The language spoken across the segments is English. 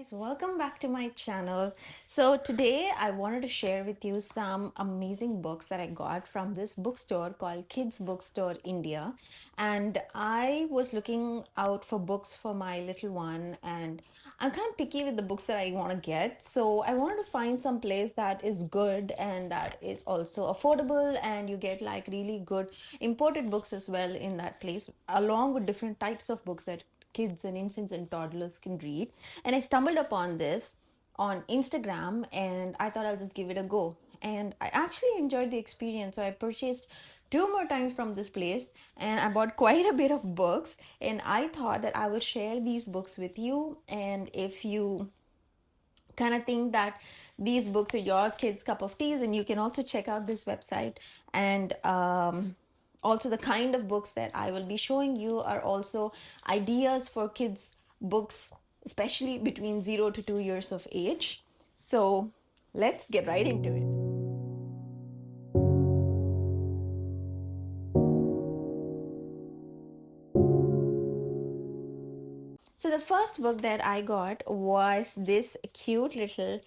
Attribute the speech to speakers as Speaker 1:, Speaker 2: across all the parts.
Speaker 1: Guys, welcome back to my channel. So today I wanted to share with you some amazing books that I got from this bookstore called Kids Bookstore India. And I was looking out for books for my little one, and I'm kind of picky with the books that I want to get. So I wanted to find some place that is good and that is also affordable, and you get like really good imported books as well in that place, along with different types of books that kids and infants and toddlers can read. And I stumbled upon this on Instagram and I thought I'll just give it a go. And I actually enjoyed the experience. So I purchased two more times from this place and I bought quite a bit of books. And I thought that I will share these books with you. And if you kind of think that these books are your kids' cup of tea, then you can also check out this website. And also, the kind of books that I will be showing you are also ideas for kids' books, especially between 0 to 2 years of age. So, let's get right into it. So the first book that I got was this cute little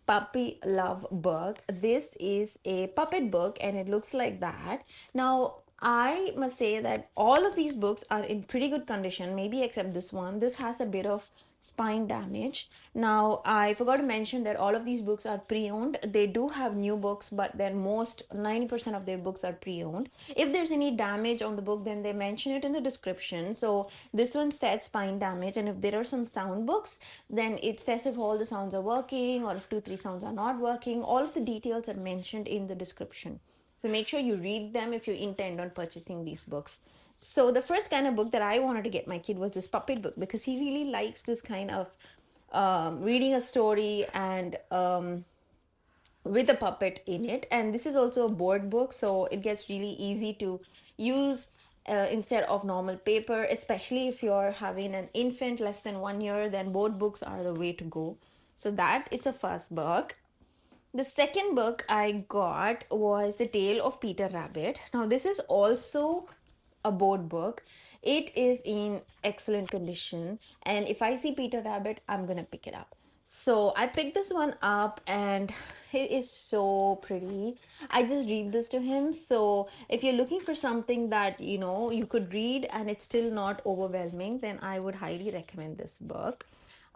Speaker 1: puppy love book. This is a puppet book and it looks like that. Now, I must say that all of these books are in pretty good condition, maybe except this one. This has a bit of spine damage. Now, I forgot to mention that all of these books are pre-owned. They do have new books, but then most 90% of their books are pre-owned. If there's any damage on the book, then they mention it in the description. So this one said spine damage, and if there are some sound books, then it says if all the sounds are working or if 2 3 sounds are not working. All of the details are mentioned in the description. So make sure you read them if you intend on purchasing these books. So the first kind of book that I wanted to get my kid was this puppet book because he really likes this kind of reading a story and with a puppet in it. And this is also a board book, so it gets really easy to use instead of normal paper, especially if you're having an infant less than 1 year, then board books are the way to go. So that is the first book. The second book I got was The Tale of Peter Rabbit. Now, this is also a board book. It is in excellent condition, and if I see Peter Rabbit, I'm gonna pick it up. So I picked this one up, and it is so pretty. I just read this to him. So if you're looking for something that you could read and it's still not overwhelming, then I would highly recommend this book.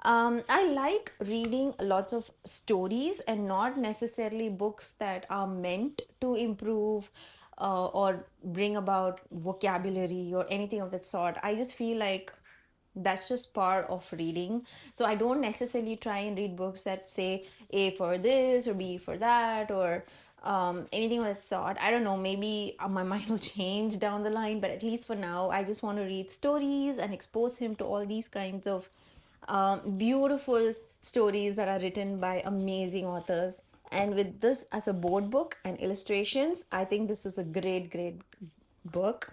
Speaker 1: I like reading lots of stories and not necessarily books that are meant to improve or bring about vocabulary or anything of that sort. I just feel like that's just part of reading. So I don't necessarily try and read books that say A for this or B for that or anything of that sort. I don't know, maybe my mind will change down the line, but at least for now, I just want to read stories and expose him to all these kinds of beautiful stories that are written by amazing authors. And with this as a board book and illustrations, I think this is a great, great book.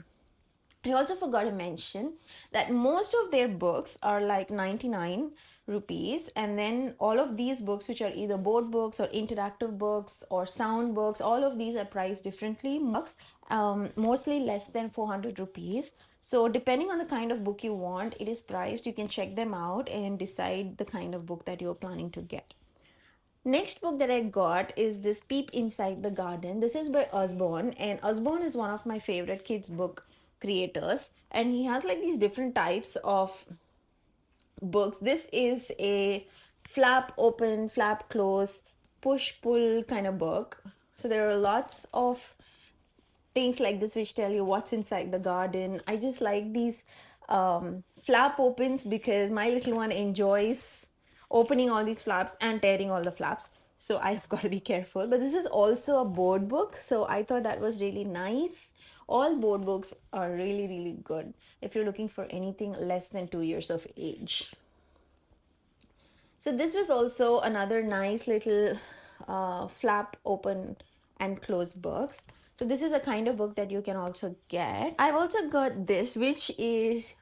Speaker 1: I also forgot to mention that most of their books are like 99 rupees, and then all of these books, which are either board books or interactive books or sound books, all of these are priced differently. Mostly less than 400 rupees. So depending on the kind of book you want, it is priced. You can check them out and decide the kind of book that you're planning to get. Next book that I got is this Peep Inside the Garden. This is by Usborne, and Usborne is one of my favorite kids book creators, and he has like these different types of books. This is a flap open, flap close, push pull kind of book. So there are lots of things like this which tell you what's inside the garden. I just like these flap opens because my little one enjoys opening all these flaps and tearing all the flaps. So I've got to be careful. But this is also a board book. So I thought that was really nice. All board books are really, really good if you're looking for anything less than 2 years of age. So this was also another nice little flap open and close books. So this is a kind of book that you can also get. I've also got this, which is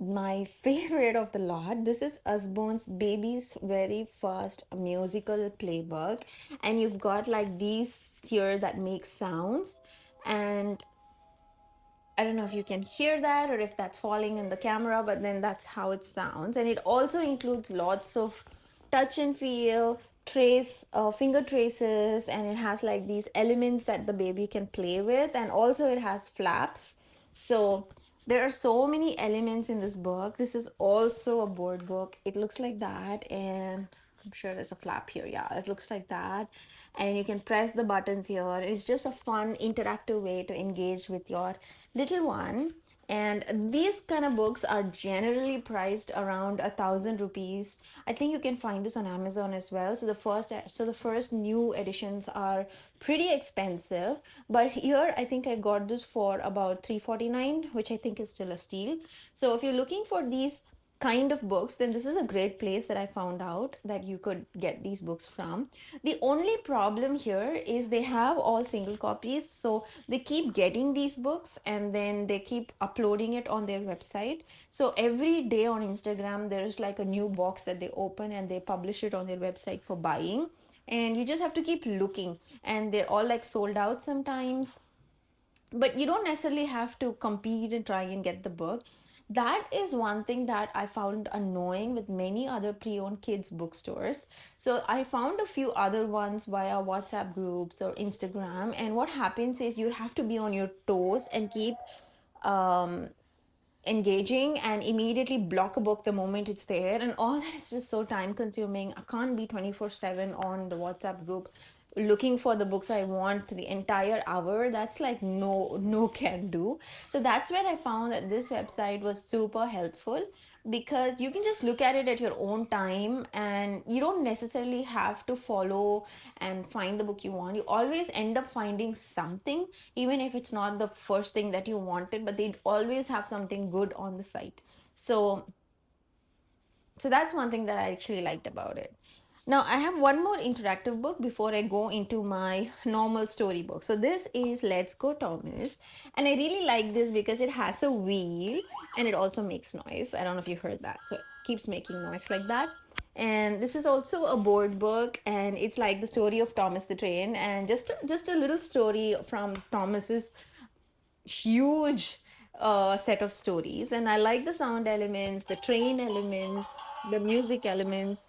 Speaker 1: my favorite of the lot. This is Usborne's Baby's Very First Musical Playbook. And you've got like these here that make sounds. And I don't know if you can hear that or if that's falling in the camera, but then that's how it sounds. And it also includes lots of touch and feel, trace, finger traces, and it has like these elements that the baby can play with, and also it has flaps. So there are so many elements in this book. This is also a board book. It looks like that, and I'm sure there's a flap here. Yeah, it looks like that. And you can press the buttons here. It's just a fun, interactive way to engage with your little one. And these kind of books are generally priced around 1,000 rupees. I think you can find this on Amazon as well. So the first new editions are pretty expensive, but here I think I got this for about 349, which I think is still a steal. So if you're looking for these kind of books, then this is a great place that I found out that you could get these books from. The only problem here is they have all single copies, so they keep getting these books and then they keep uploading it on their website. So every day on Instagram, there is like a new box that they open and they publish it on their website for buying. And you just have to keep looking, and they're all like sold out sometimes, but you don't necessarily have to compete and try and get the book. That is one thing that I found annoying with many other pre-owned kids bookstores. So I found a few other ones via WhatsApp groups or Instagram, and what happens is you have to be on your toes and keep um, engaging and immediately block a book the moment it's there, and all that is just so time consuming. I can't be 24/7 on the WhatsApp group looking for the books I want the entire hour. That's like no can do. So that's where I found that this website was super helpful, because you can just look at it at your own time and you don't necessarily have to follow and find the book you want. You always end up finding something, even if it's not the first thing that you wanted, but they always have something good on the site. So so that's one thing that I actually liked about it. Now, I have one more interactive book before I go into my normal storybook. So, this is Let's Go Thomas. And I really like this because it has a wheel and it also makes noise. I don't know if you heard that. So, it keeps making noise like that. And this is also a board book, and it's like the story of Thomas the Train, and just a little story from Thomas's huge set of stories. And I like the sound elements, the train elements, the music elements,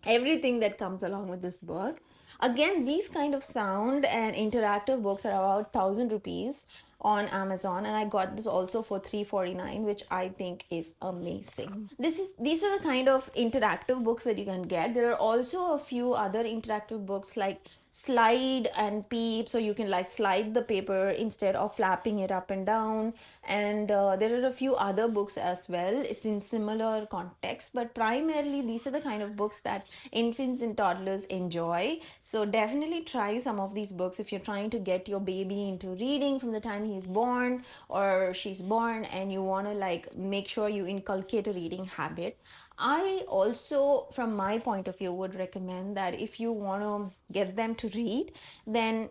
Speaker 1: everything that comes along with this book. Again, these kind of sound and interactive books are about 1,000 rupees on Amazon, and I got this also for 349, which I think is amazing. These are the kind of interactive books that you can get. There are also a few other interactive books like Slide and Peep, so you can like slide the paper instead of flapping it up and down. And there are a few other books as well. It's in similar context, but primarily these are the kind of books that infants and toddlers enjoy. So definitely try some of these books if you're trying to get your baby into reading from the time he's born or she's born, and you want to like make sure you inculcate a reading habit. I also, from my point of view, would recommend that if you want to get them to read, then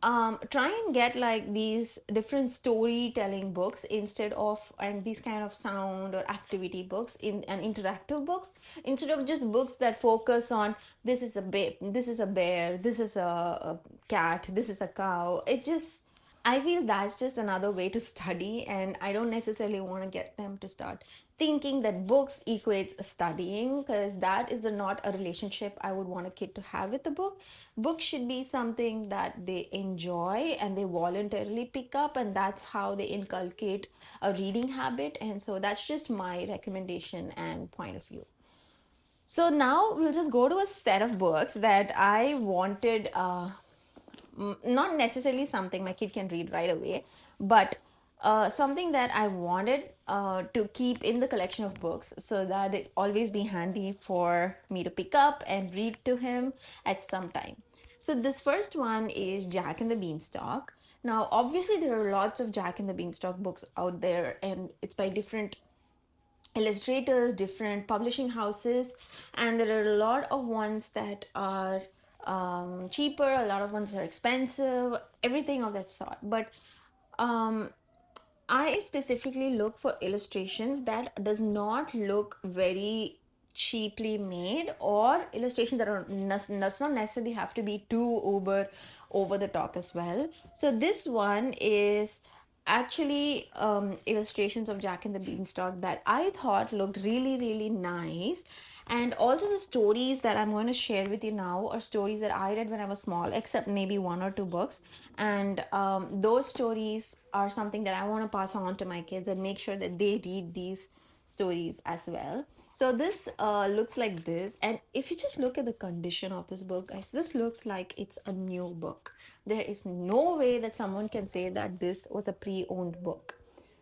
Speaker 1: try and get like these different storytelling books instead of, and these kind of sound or activity books in and interactive books, instead of just books that focus on this is a this is a bear, this is a cat, this is a cow. It just, I feel that's just another way to study, and I don't necessarily want to get them to start thinking that books equates studying, because that is the not a relationship I would want a kid to have with the book. Books should be something that they enjoy and they voluntarily pick up, and that's how they inculcate a reading habit. And so that's just my recommendation and point of view. So now we'll just go to a set of books that I wanted, not necessarily something my kid can read right away, but something that I wanted to keep in the collection of books so that it always be handy for me to pick up and read to him at some time. So this first one is Jack and the Beanstalk. Now, obviously, there are lots of Jack and the Beanstalk books out there, and it's by different illustrators, different publishing houses, and there are a lot of ones that are cheaper, a lot of ones are expensive, everything of that sort. But um, I specifically look for illustrations that does not look very cheaply made, or illustrations that does not necessarily have to be too over the top as well. So this one is actually illustrations of Jack and the Beanstalk that I thought looked really nice, And also the stories that I'm going to share with you now are stories that I read when I was small, except maybe one or two books. And those stories are something that I want to pass on to my kids and make sure that they read these stories as well. So this looks like this, and if you just look at the condition of this book, guys, this looks like it's a new book. There is no way that someone can say that this was a pre-owned book.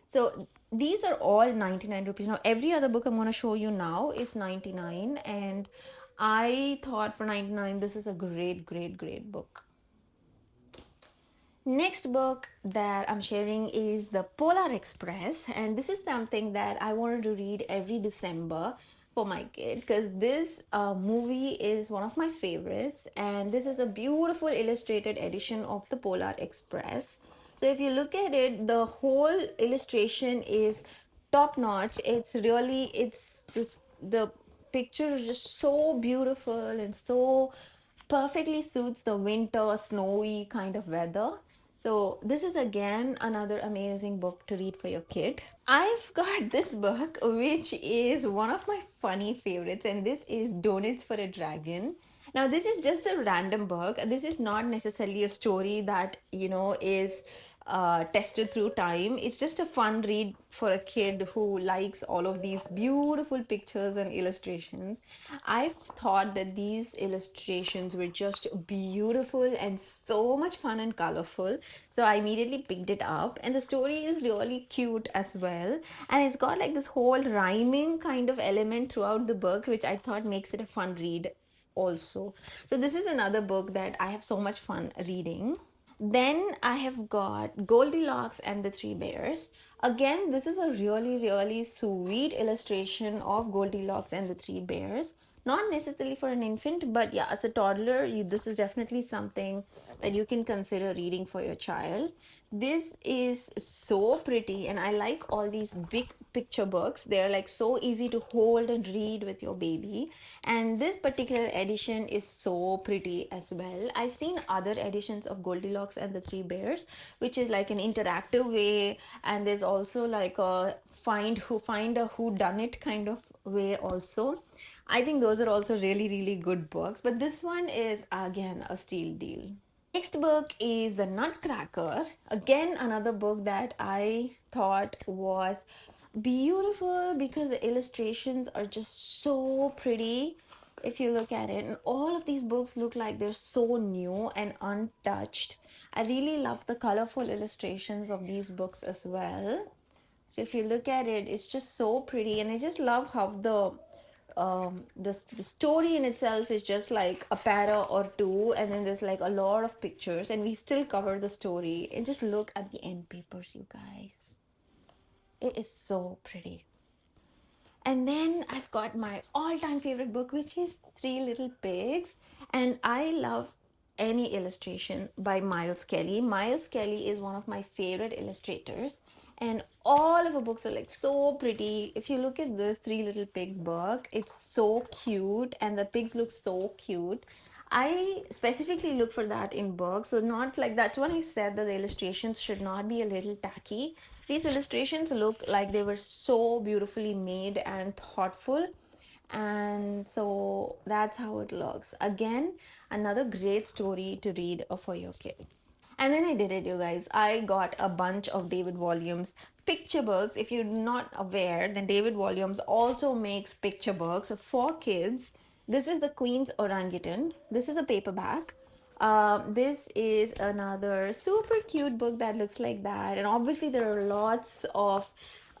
Speaker 1: So these are all 99 rupees. Now, every other book I'm going to show you now is 99. And I thought for 99, this is a great, great, great book. Next book that I'm sharing is The Polar Express, and this is something that I wanted to read every December for my kid because this movie is one of my favorites, and this is a beautiful illustrated edition of The Polar Express. So if you look at it, the whole illustration is top notch. It's just the picture is just so beautiful and so perfectly suits the winter snowy kind of weather. So this is again another amazing book to read for your kid. I've got this book, which is one of my funny favorites, and this is Donuts for a Dragon. Now, this is just a random book. This is not necessarily a story that, is tested through time. It's just a fun read for a kid who likes all of these beautiful pictures and illustrations. I've thought that these illustrations were just beautiful and so much fun and colorful. So I immediately picked it up, and the story is really cute as well. And it's got like this whole rhyming kind of element throughout the book, which I thought makes it a fun read also. So this is another book that I have so much fun reading. Then I have got Goldilocks and the Three Bears. Again, this is a really, really sweet illustration of Goldilocks and the Three Bears. Not necessarily for an infant, but yeah, as a toddler, this is definitely something that you can consider reading for your child. This is so pretty, and I like all these big picture books. They're like so easy to hold and read with your baby. And this particular edition is so pretty as well. I've seen other editions of Goldilocks and the Three Bears, which is like an interactive way, and there's also like a find a who done it kind of way also. I think those are also really, really good books, but this one is again a steal deal. Next book is The Nutcracker. Again, another book that I thought was beautiful because the illustrations are just so pretty if you look at it. And all of these books look like they're so new and untouched. I really love the colorful illustrations of these books as well. So if you look at it, it's just so pretty, and I just love how the story in itself is just like a para or two, and then there's like a lot of pictures, and we still cover the story. And just look at the end papers, you guys. It is so pretty. And then I've got my all-time favorite book, which is Three Little Pigs. And I love any illustration by Miles Kelly. Miles Kelly is one of my favorite illustrators. And all of her books are like so pretty. If you look at this Three Little Pigs book, it's so cute, and the pigs look so cute. I specifically look for that in books. So not like that's when I said that the illustrations should not be a little tacky. These illustrations look like they were so beautifully made and thoughtful. And so that's how it looks. Again, another great story to read for your kids. And then I did it, you guys. I got a bunch of David Walliams picture books. If you're not aware, then David Walliams also makes picture books for kids. This is The Queen's Orangutan. This is a paperback. This is another super cute book that looks like that. And obviously, there are lots of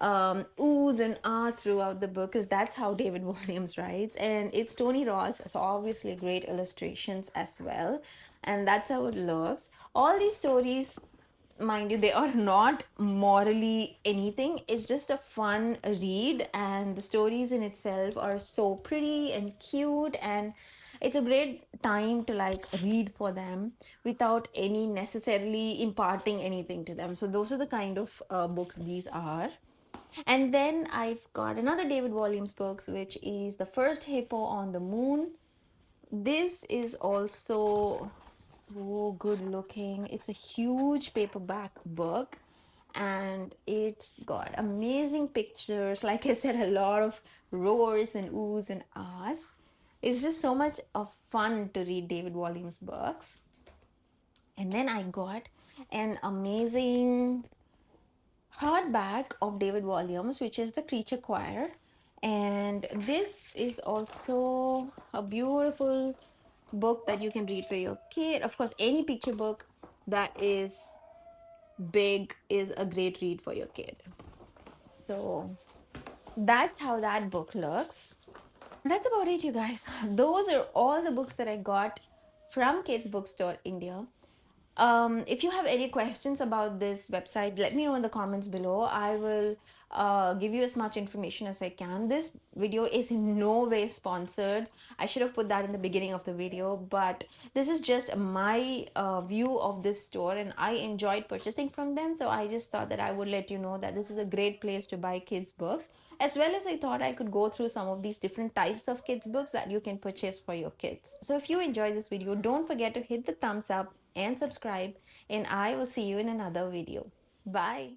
Speaker 1: oohs and ahs throughout the book because that's how David Williams writes. And it's Tony Ross, so obviously great illustrations as well. And that's how it looks. All these stories, mind you, they are not morally anything. It's just a fun read, and the stories in itself are so pretty and cute, and it's a great time to like read for them without any necessarily imparting anything to them. So those are the kind of books these are. And then I've got another David Walliams books, which is The First Hippo on the Moon. This is also so good looking. It's a huge paperback book, and it's got amazing pictures. Like I said, a lot of roars and oohs and ahs. It's just so much of fun to read David Walliams books. And then I got an amazing hardback of David Walliams, which is The Creature Choir. And this is also a beautiful book that you can read for your kid. Of course, any picture book that is big is a great read for your kid. So that's how that book looks. That's about it, you guys. Those are all the books that I got from Kids Bookstore India. If you have any questions about this website, let me know in the comments below. I will give you as much information as I can. This video is in no way sponsored. I should have put that in the beginning of the video, but this is just my view of this store, and I enjoyed purchasing from them. So I just thought that I would let you know that this is a great place to buy kids' books, as well as I thought I could go through some of these different types of kids' books that you can purchase for your kids. So if you enjoyed this video, don't forget to hit the thumbs up and subscribe, and I will see you in another video. Bye.